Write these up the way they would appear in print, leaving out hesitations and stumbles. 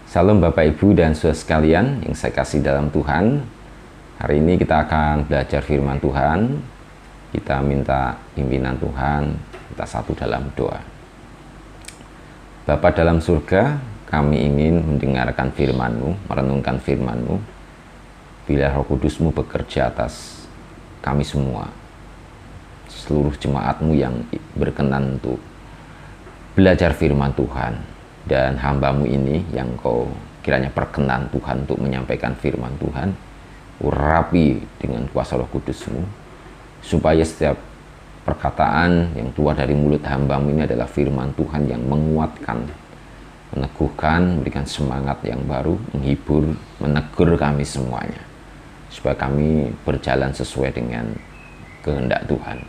Salam Bapak Ibu dan saudara sekalian yang saya kasih dalam Tuhan. Hari ini kita akan belajar firman Tuhan. Kita minta pimpinan Tuhan, kita satu dalam doa. Bapa dalam surga, kami ingin mendengarkan firman-Mu, merenungkan firman-Mu. Bila Roh Kudus-Mu bekerja atas kami semua, seluruh jemaat-Mu yang berkenan untuk belajar firman Tuhan. Dan hamba-Mu ini yang Kau kiranya perkenan Tuhan untuk menyampaikan firman Tuhan, urapi dengan kuasa Roh Kudus-Mu, supaya setiap perkataan yang keluar dari mulut hamba-Mu ini adalah firman Tuhan yang menguatkan, meneguhkan, memberikan semangat yang baru, menghibur, menegur kami semuanya, supaya kami berjalan sesuai dengan kehendak Tuhan.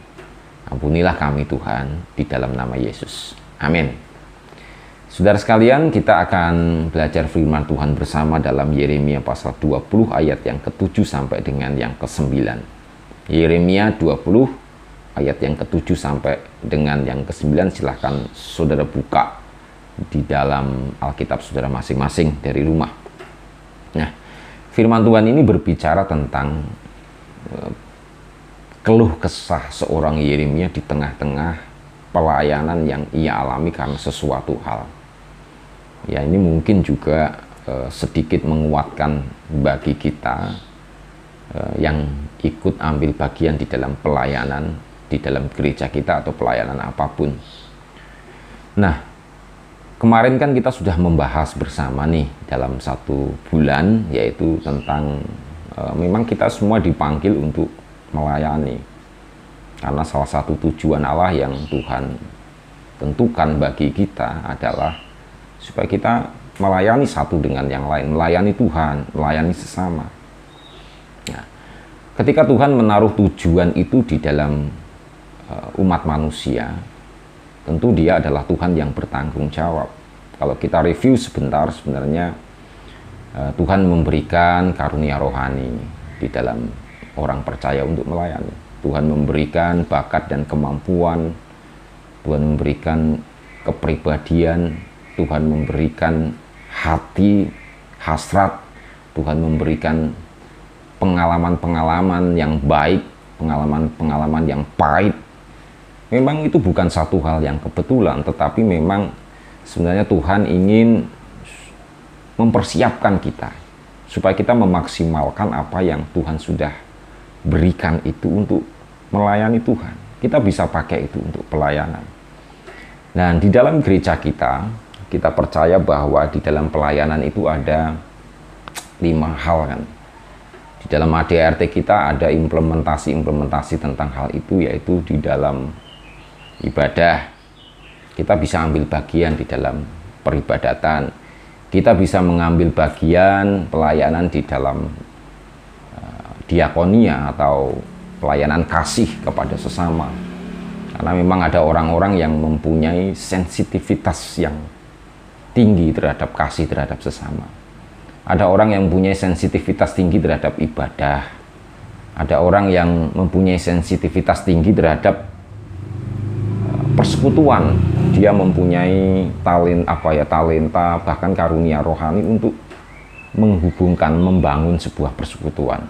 Ampunilah kami Tuhan, di dalam nama Yesus. Amin. Saudara sekalian, kita akan belajar firman Tuhan bersama dalam Yeremia pasal 20 ayat yang ke-7 sampai dengan yang ke-9. Yeremia 20 ayat yang ke-7 sampai dengan yang ke-9, silahkan saudara buka di dalam Alkitab saudara masing-masing dari rumah. Nah, firman Tuhan ini berbicara tentang keluh kesah seorang Yeremia di tengah-tengah pelayanan yang ia alami karena sesuatu hal. Ya, ini mungkin juga sedikit menguatkan bagi kita yang ikut ambil bagian di dalam pelayanan, di dalam gereja kita atau pelayanan apapun. Nah, kemarin kan kita sudah membahas bersama nih dalam satu bulan, yaitu tentang memang kita semua dipanggil untuk melayani. Karena salah satu tujuan Allah yang Tuhan tentukan bagi kita adalah supaya kita melayani satu dengan yang lain, melayani Tuhan, melayani sesama. Nah, ketika Tuhan menaruh tujuan itu di dalam umat manusia, tentu Dia adalah Tuhan yang bertanggung jawab. Kalau kita review sebentar, sebenarnya Tuhan memberikan karunia rohani di dalam orang percaya untuk melayani. Tuhan memberikan bakat dan kemampuan, Tuhan memberikan kepribadian, Tuhan memberikan hati, hasrat, Tuhan memberikan pengalaman-pengalaman yang baik, pengalaman-pengalaman yang pahit. Memang itu bukan satu hal yang kebetulan, tetapi memang sebenarnya Tuhan ingin mempersiapkan kita, supaya kita memaksimalkan apa yang Tuhan sudah berikan itu untuk melayani Tuhan. Kita bisa pakai itu untuk pelayanan. Dan di dalam gereja kita percaya bahwa di dalam pelayanan itu ada 5 hal kan. Di dalam ADRT kita ada implementasi tentang hal itu, yaitu di dalam ibadah. Kita bisa ambil bagian di dalam peribadatan. Kita bisa mengambil bagian pelayanan di dalam diakonia atau pelayanan kasih kepada sesama. Karena memang ada orang-orang yang mempunyai sensitivitas yang tinggi terhadap kasih terhadap sesama. Ada orang yang mempunyai sensitivitas tinggi terhadap ibadah. Ada orang yang mempunyai sensitivitas tinggi terhadap persekutuan. Dia mempunyai talenta, bahkan karunia rohani untuk menghubungkan, membangun sebuah persekutuan.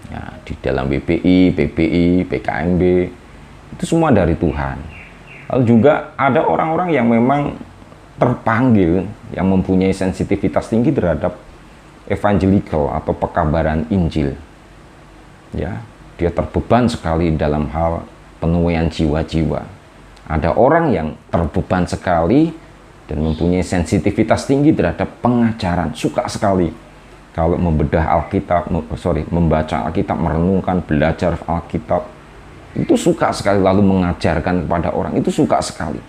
Ya, di dalam BPI, PBI, PKMB, itu semua dari Tuhan. Lalu juga ada orang-orang yang memang terpanggil, yang mempunyai sensitivitas tinggi terhadap evangelical atau pekabaran Injil. Ya, dia terbeban sekali dalam hal penuaian jiwa-jiwa. Ada orang yang terbeban sekali dan mempunyai sensitivitas tinggi terhadap pengajaran, suka sekali kalau membedah Alkitab, membaca Alkitab, merenungkan, belajar Alkitab, itu suka sekali, lalu mengajarkan kepada orang, itu suka sekali.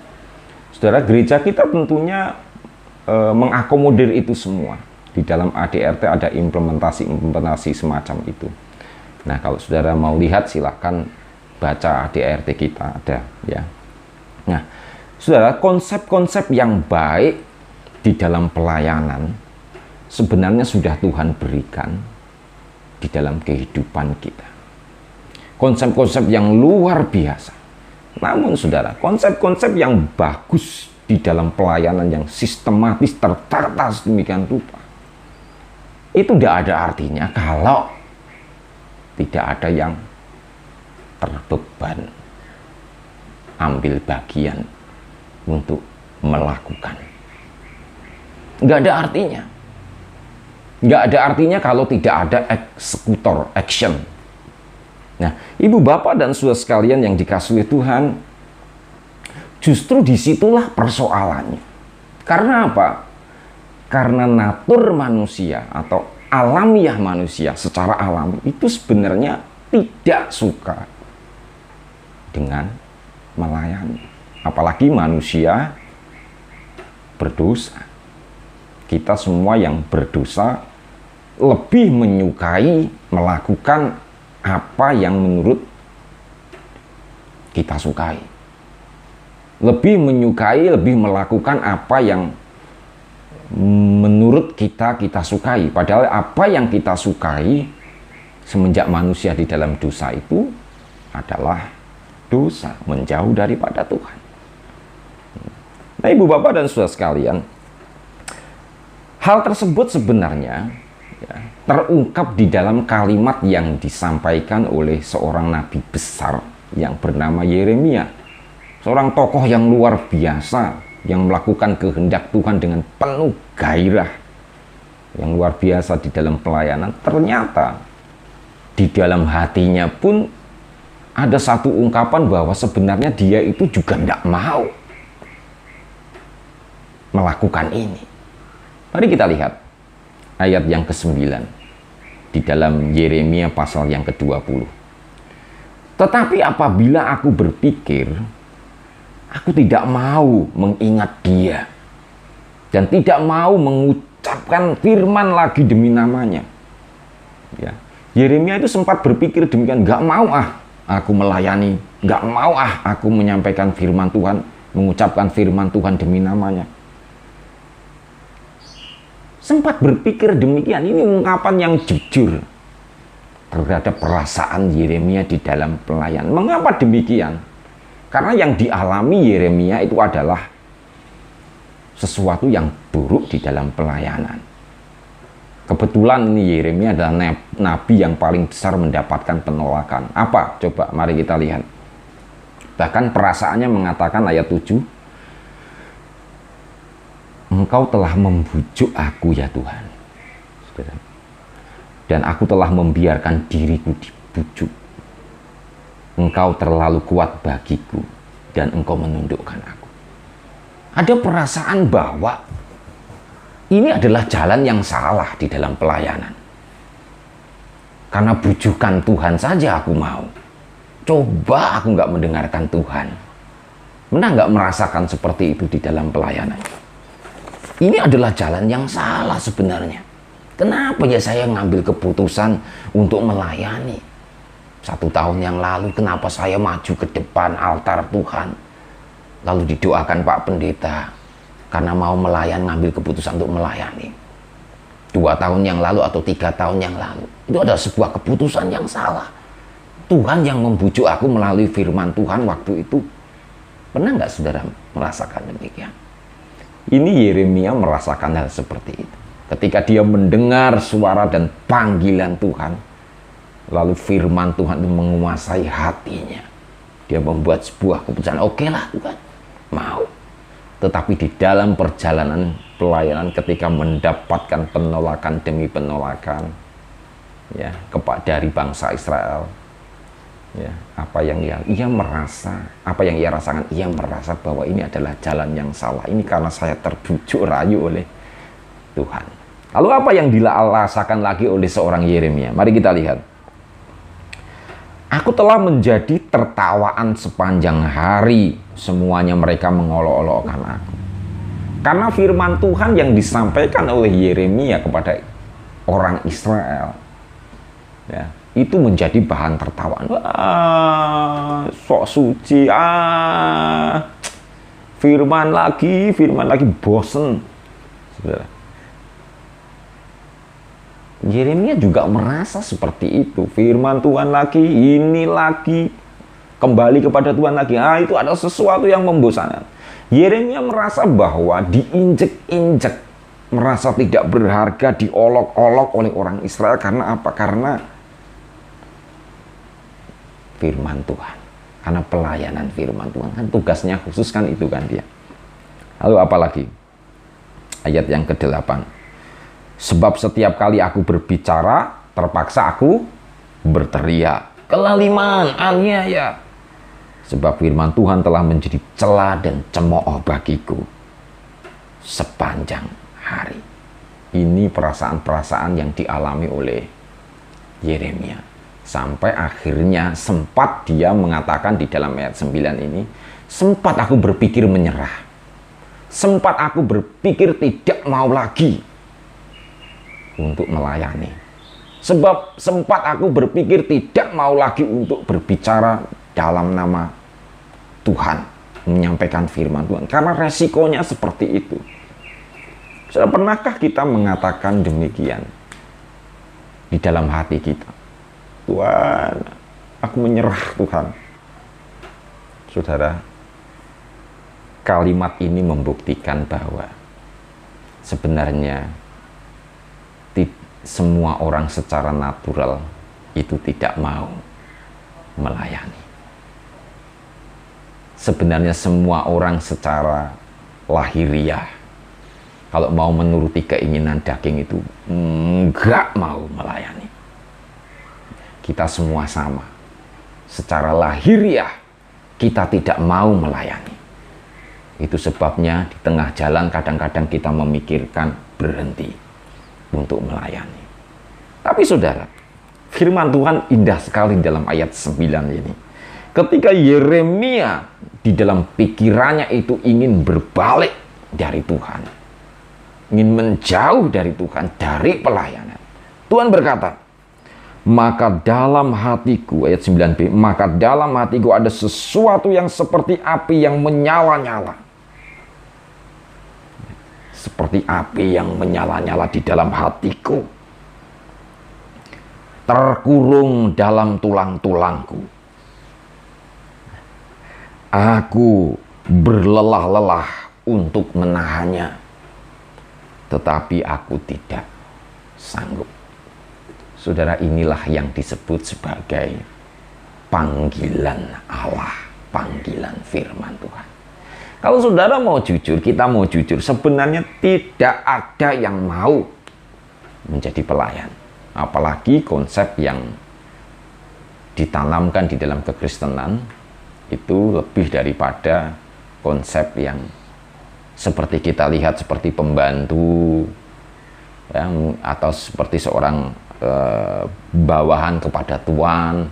Saudara, gereja kita tentunya mengakomodir itu semua. Di dalam ADRT ada implementasi semacam itu. Nah, kalau saudara mau lihat, silahkan baca ADRT kita, ada ya. Nah, saudara, konsep-konsep yang baik di dalam pelayanan sebenarnya sudah Tuhan berikan di dalam kehidupan kita. Konsep-konsep yang luar biasa. Namun saudara, konsep-konsep yang bagus di dalam pelayanan yang sistematis tertata sedemikian rupa, itu tidak ada artinya kalau tidak ada yang terbeban ambil bagian untuk melakukan. Nggak ada artinya. Nggak ada artinya kalau tidak ada eksekutor, action. Nah, ibu bapak dan saudara sekalian yang dikasihi Tuhan, justru disitulah persoalannya. Karena apa? Karena natur manusia atau alamiah manusia secara alami itu sebenarnya tidak suka dengan melayani. Apalagi manusia berdosa. Kita semua yang berdosa lebih menyukai melakukan apa yang menurut kita sukai. Lebih menyukai, lebih melakukan apa yang menurut kita sukai. Padahal apa yang kita sukai semenjak manusia di dalam dosa itu adalah dosa, menjauh daripada Tuhan. Nah, ibu bapak dan saudara sekalian, hal tersebut sebenarnya terungkap di dalam kalimat yang disampaikan oleh seorang nabi besar yang bernama Yeremia. Seorang tokoh yang luar biasa, yang melakukan kehendak Tuhan dengan penuh gairah, yang luar biasa di dalam pelayanan. Ternyata di dalam hatinya pun ada satu ungkapan bahwa sebenarnya dia itu juga tidak mau melakukan ini. Mari kita lihat ayat yang ke-9 di dalam Yeremia pasal yang ke-20. Tetapi apabila aku berpikir, aku tidak mau mengingat dia dan tidak mau mengucapkan firman lagi demi namanya. Ya. Yeremia itu sempat berpikir demikian, gak mau aku melayani, gak mau aku menyampaikan firman Tuhan, mengucapkan firman Tuhan demi namanya. Sempat berpikir demikian. Ini ungkapan yang jujur terhadap perasaan Yeremia di dalam pelayanan. Mengapa demikian? Karena yang dialami Yeremia itu adalah sesuatu yang buruk di dalam pelayanan. Kebetulan ini Yeremia adalah nabi yang paling besar mendapatkan penolakan. Apa? Coba mari kita lihat. Bahkan perasaannya mengatakan ayat 7, Engkau telah membujuk aku ya Tuhan, dan aku telah membiarkan diriku dibujuk. Engkau terlalu kuat bagiku, dan engkau menundukkan aku. Ada perasaan bahwa ini adalah jalan yang salah di dalam pelayanan. Karena bujukan Tuhan saja aku mau. Coba aku nggak mendengarkan Tuhan. Pernah nggak merasakan seperti itu di dalam pelayanan? Ini adalah jalan yang salah sebenarnya. Kenapa ya saya ngambil keputusan untuk melayani? 1 tahun yang lalu kenapa saya maju ke depan altar Tuhan, lalu didoakan Pak Pendeta karena mau ngambil keputusan untuk melayani. 2 tahun yang lalu atau 3 tahun yang lalu, itu adalah sebuah keputusan yang salah. Tuhan yang membujuk aku melalui firman Tuhan waktu itu. Pernah nggak saudara merasakan demikian? Ini Yeremia merasakan hal seperti itu. Ketika dia mendengar suara dan panggilan Tuhan, lalu firman Tuhan itu menguasai hatinya. Dia membuat sebuah keputusan, oke lah Tuhan, mau. Tetapi di dalam perjalanan pelayanan ketika mendapatkan penolakan demi penolakan, ya, dari bangsa Israel, ya, apa yang ia rasakan, ia merasa bahwa ini adalah jalan yang salah. Ini karena saya terbujuk rayu oleh Tuhan. Lalu apa yang dirasakan lagi oleh seorang Yeremia? Mari kita lihat. Aku telah menjadi tertawaan sepanjang hari, semuanya mereka mengolok-olokkan aku. Karena firman Tuhan yang disampaikan oleh Yeremia kepada orang Israel, ya, itu menjadi bahan tertawaan. Sok suci, firman lagi, bosen. Saudara. Yeremia juga merasa seperti itu. Firman Tuhan lagi, ini lagi, kembali kepada Tuhan lagi. Itu adalah sesuatu yang membosankan. Yeremia merasa bahwa diinjek-injek, merasa tidak berharga, diolok-olok oleh orang Israel. Karena apa? Karena firman Tuhan, karena pelayanan firman Tuhan. Kan tugasnya khusus kan itu kan dia. Lalu apalagi? Ayat yang ke-8. Sebab setiap kali aku berbicara, terpaksa aku berteriak. Kelaliman, aniaya. Sebab firman Tuhan telah menjadi celah dan cemooh bagiku sepanjang hari. Ini perasaan-perasaan yang dialami oleh Yeremia. Sampai akhirnya sempat dia mengatakan di dalam ayat 9 ini, sempat aku berpikir menyerah. Sempat aku berpikir tidak mau lagi untuk melayani. Sebab sempat aku berpikir tidak mau lagi untuk berbicara dalam nama Tuhan, menyampaikan firman Tuhan. Karena resikonya seperti itu. Sudah pernahkah kita mengatakan demikian di dalam hati kita? Tuhan, aku menyerah Tuhan. Saudara, kalimat ini membuktikan bahwa sebenarnya semua orang secara natural itu tidak mau melayani. Sebenarnya semua orang secara lahiriah, kalau mau menuruti keinginan daging itu enggak mau melayani. Kita semua sama. Secara lahiriah, kita tidak mau melayani. Itu sebabnya di tengah jalan kadang-kadang kita memikirkan berhenti untuk melayani. Tapi saudara, firman Tuhan indah sekali dalam ayat 9 ini. Ketika Yeremia di dalam pikirannya itu ingin berbalik dari Tuhan, ingin menjauh dari Tuhan, dari pelayanan, Tuhan berkata, maka dalam hatiku, ayat 9b, maka dalam hatiku ada sesuatu yang seperti api yang menyala-nyala. Seperti api yang menyala-nyala di dalam hatiku. Terkurung dalam tulang-tulangku. Aku berlelah-lelah untuk menahannya. Tetapi aku tidak sanggup. Saudara, inilah yang disebut sebagai panggilan Allah, panggilan firman Tuhan. Kalau saudara mau jujur, kita mau jujur, sebenarnya tidak ada yang mau menjadi pelayan. Apalagi konsep yang ditanamkan di dalam kekristenan itu lebih daripada konsep yang seperti kita lihat seperti pembantu ya, atau seperti seorang bawahan kepada Tuhan.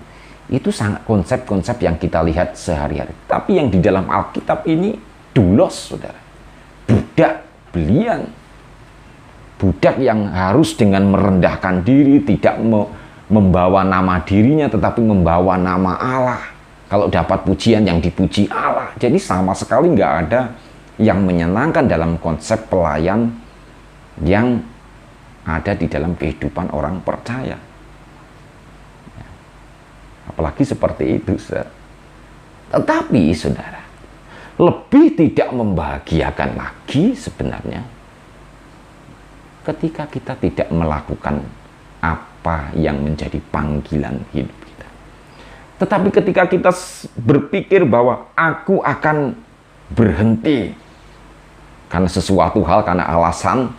Itu sangat konsep-konsep yang kita lihat sehari-hari. Tapi yang di dalam Alkitab ini dulos, saudara. Budak belian. Budak yang harus dengan merendahkan diri, tidak membawa nama dirinya, tetapi membawa nama Allah. Kalau dapat pujian, yang dipuji Allah. Jadi sama sekali nggak ada yang menyenangkan dalam konsep pelayan yang ada di dalam kehidupan orang percaya. Apalagi seperti itu, saudara. Tetapi, saudara, lebih tidak membahagiakan lagi sebenarnya ketika kita tidak melakukan apa yang menjadi panggilan hidup kita. Tetapi ketika kita berpikir bahwa aku akan berhenti karena sesuatu hal, karena alasan,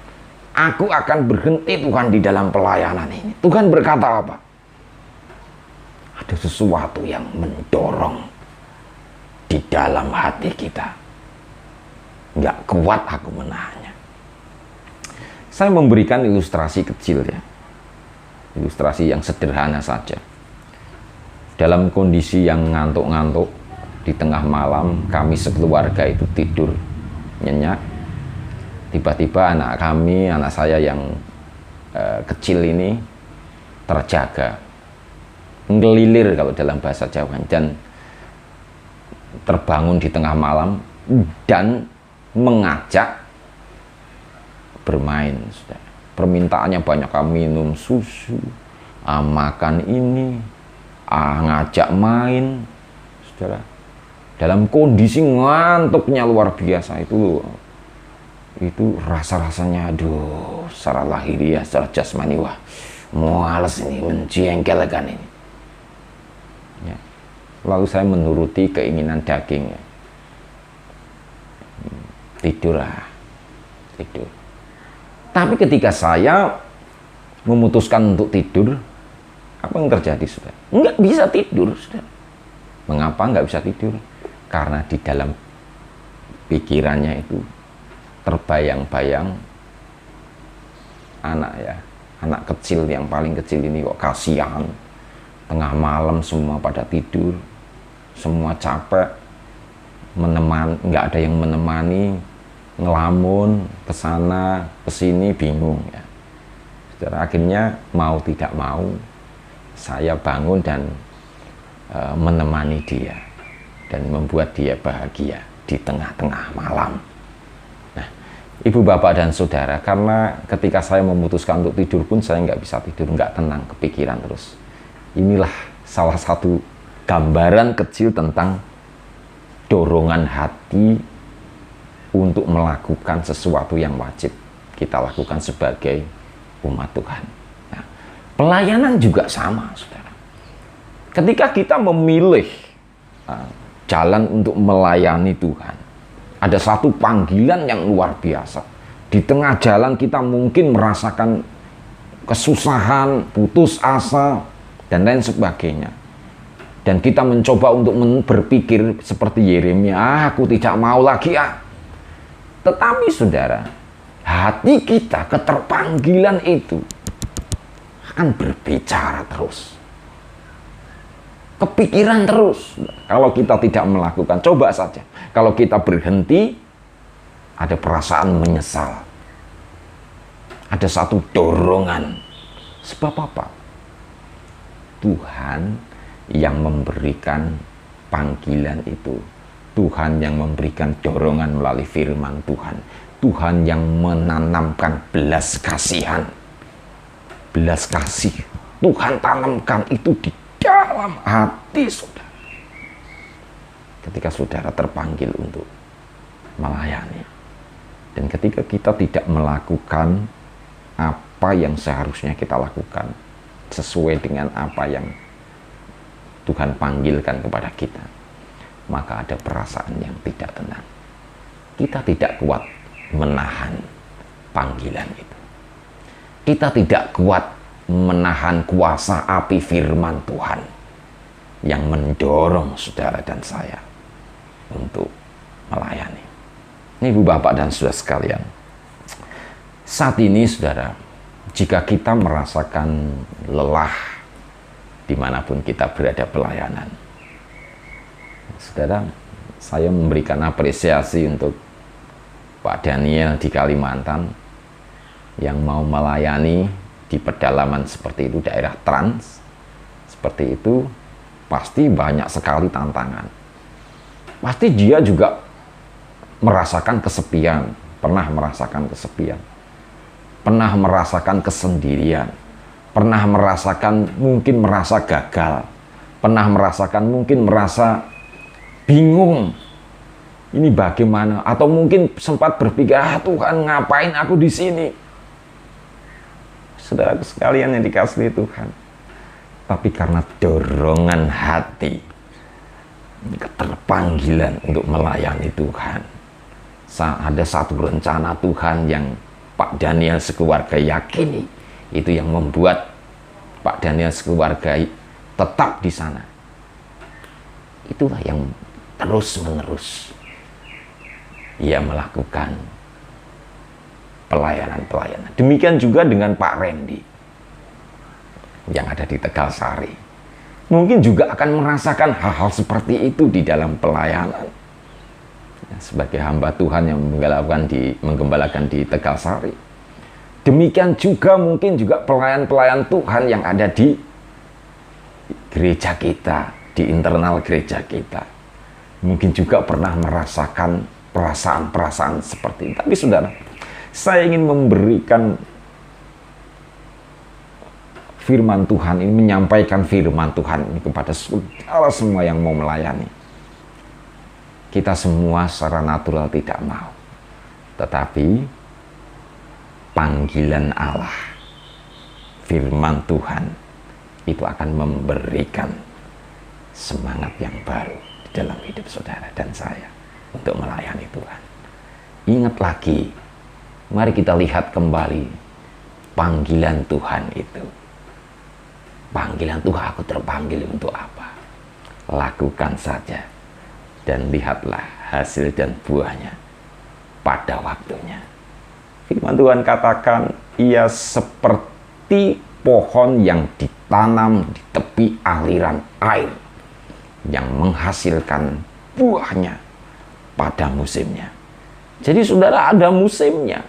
aku akan berhenti Tuhan di dalam pelayanan ini. Tuhan berkata apa? Ada sesuatu yang mendorong di dalam hati kita. Nggak kuat aku menahannya. Saya memberikan ilustrasi kecil ya. Ilustrasi yang sederhana saja. Dalam kondisi yang ngantuk-ngantuk, di tengah malam kami sekeluarga itu tidur nyenyak. Tiba-tiba anak kami, anak saya yang kecil ini terjaga, ngelilir kalau dalam bahasa Jawa, dan terbangun di tengah malam dan mengajak bermain. Permintaannya banyak, minum susu, makan ini, ngajak main. saudara. Dalam kondisi ngantuknya luar biasa itu loh. Itu rasa-rasanya aduh, secara lahiriah, secara jasmani, wah males ini, menjengkelkan ini. Ya. Lalu saya menuruti keinginan dagingnya. Tidurlah, tidur. Tapi ketika saya memutuskan untuk tidur, apa yang terjadi, saudara? Nggak bisa tidur, saudara. Mengapa nggak bisa tidur? Karena di dalam pikirannya itu terbayang-bayang anak kecil yang paling kecil ini kok kasihan. Tengah malam semua pada tidur, semua capek, nggak ada yang menemani, ngelamun kesana kesini bingung ya. Saudara, akhirnya mau tidak mau saya bangun dan menemani dia dan membuat dia bahagia di tengah-tengah malam. Nah, ibu bapak dan saudara, karena ketika saya memutuskan untuk tidur pun saya nggak bisa tidur, nggak tenang, kepikiran terus. Inilah salah satu gambaran kecil tentang dorongan hati untuk melakukan sesuatu yang wajib kita lakukan sebagai umat Tuhan. Nah, pelayanan juga sama, saudara. Ketika kita memilih jalan untuk melayani Tuhan, ada satu panggilan yang luar biasa. Di tengah jalan kita mungkin merasakan kesusahan, putus asa, dan lain sebagainya. Dan kita mencoba untuk berpikir seperti Yeremia, aku tidak mau lagi Tetapi saudara, hati kita, keterpanggilan itu akan berbicara terus. Kepikiran terus. Kalau kita tidak melakukan, coba saja. Kalau kita berhenti, ada perasaan menyesal. Ada satu dorongan. Sebab apa? Tuhan yang memberikan panggilan itu. Tuhan yang memberikan dorongan melalui firman Tuhan. Tuhan yang menanamkan belas kasihan. Belas kasih. Tuhan tanamkan itu di dalam hati saudara. Ketika saudara terpanggil untuk melayani. Dan ketika kita tidak melakukan apa yang seharusnya kita lakukan sesuai dengan apa yang Tuhan panggilkan kepada kita, maka ada perasaan yang tidak tenang. Kita tidak kuat menahan panggilan itu. Kita tidak kuat menahan kuasa api firman Tuhan yang mendorong saudara dan saya untuk melayani. Ini ibu bapak dan saudara sekalian, saat ini saudara, jika kita merasakan lelah dimanapun kita berada pelayanan, saudara, saya memberikan apresiasi untuk Pak Daniel di Kalimantan yang mau melayani di pedalaman seperti itu, daerah trans seperti itu, pasti banyak sekali tantangan. Pasti dia juga merasakan kesepian, pernah merasakan kesepian, pernah merasakan kesendirian, pernah merasakan mungkin merasa gagal, pernah merasakan mungkin merasa bingung, ini bagaimana, atau mungkin sempat berpikir, Tuhan ngapain aku di sini? Saudara sekalian yang dikasihi Tuhan, tapi karena dorongan hati, keterpanggilan untuk melayani Tuhan, ada satu rencana Tuhan yang Pak Daniel sekeluarga yakini, itu yang membuat Pak Daniel sekeluarga tetap di sana. Itulah yang terus-menerus ia melakukan pelayanan-pelayanan. Demikian juga dengan Pak Randy yang ada di Tegal Sari. Mungkin juga akan merasakan hal-hal seperti itu di dalam pelayanan. Sebagai hamba Tuhan yang menggembalakan di Tegal Sari. Demikian juga mungkin juga pelayan-pelayan Tuhan yang ada di gereja kita, di internal gereja kita. Mungkin juga pernah merasakan perasaan-perasaan seperti itu. Tapi saudara, saya ingin memberikan firman Tuhan ini, menyampaikan firman Tuhan ini kepada saudara semua yang mau melayani. kita semua secara natural tidak mau. Tetapi panggilan Allah, firman Tuhan, itu akan memberikan semangat yang baru di dalam hidup saudara dan saya untuk melayani Tuhan. Ingat lagi, mari kita lihat kembali panggilan Tuhan itu. Panggilan Tuhan, aku terpanggil untuk apa? Lakukan saja dan lihatlah hasil dan buahnya pada waktunya. Firman Tuhan katakan, ia seperti pohon yang ditanam di tepi aliran air, yang menghasilkan buahnya pada musimnya. Jadi saudara, ada musimnya.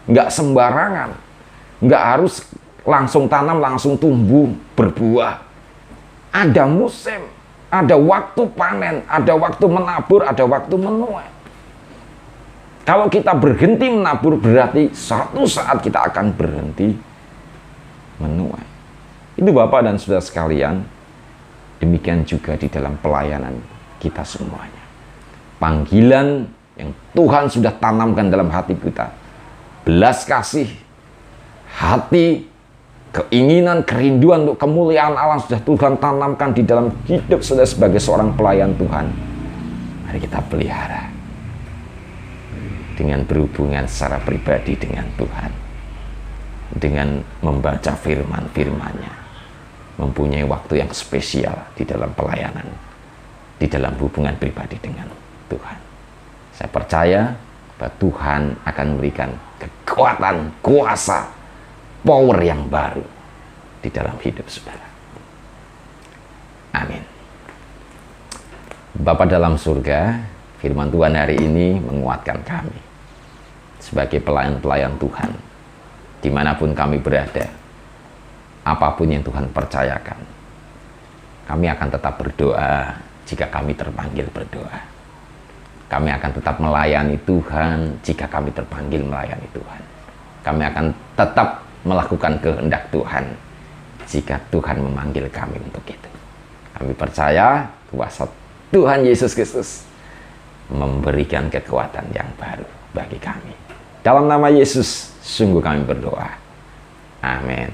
Nggak sembarangan. Nggak harus langsung tanam, langsung tumbuh, berbuah. Ada musim. Ada waktu panen, ada waktu menabur, ada waktu menuai. Kalau kita berhenti menabur, berarti suatu saat kita akan berhenti menuai. Itu Bapak dan Saudara sekalian, demikian juga di dalam pelayanan kita semuanya. Panggilan yang Tuhan sudah tanamkan dalam hati kita, belas kasih, hati, keinginan, kerinduan untuk kemuliaan Allah sudah Tuhan tanamkan di dalam hidup saudara sebagai seorang pelayan Tuhan. Mari kita pelihara dengan berhubungan secara pribadi dengan Tuhan, dengan membaca firman-firman-Nya, mempunyai waktu yang spesial di dalam pelayanan, di dalam hubungan pribadi dengan Tuhan. Saya percaya bahwa Tuhan akan memberikan kekuatan, kuasa, power yang baru di dalam hidup saudara. Amin. Bapa dalam surga, firman Tuhan hari ini menguatkan kami sebagai pelayan-pelayan Tuhan, dimanapun kami berada, apapun yang Tuhan percayakan, kami akan tetap berdoa jika kami terpanggil berdoa. Kami akan tetap melayani Tuhan jika kami terpanggil melayani Tuhan. Kami akan tetap melakukan kehendak Tuhan jika Tuhan memanggil kami untuk itu. Kami percaya kuasa Tuhan Yesus Kristus memberikan kekuatan yang baru bagi kami. Dalam nama Yesus, sungguh kami berdoa. Amin.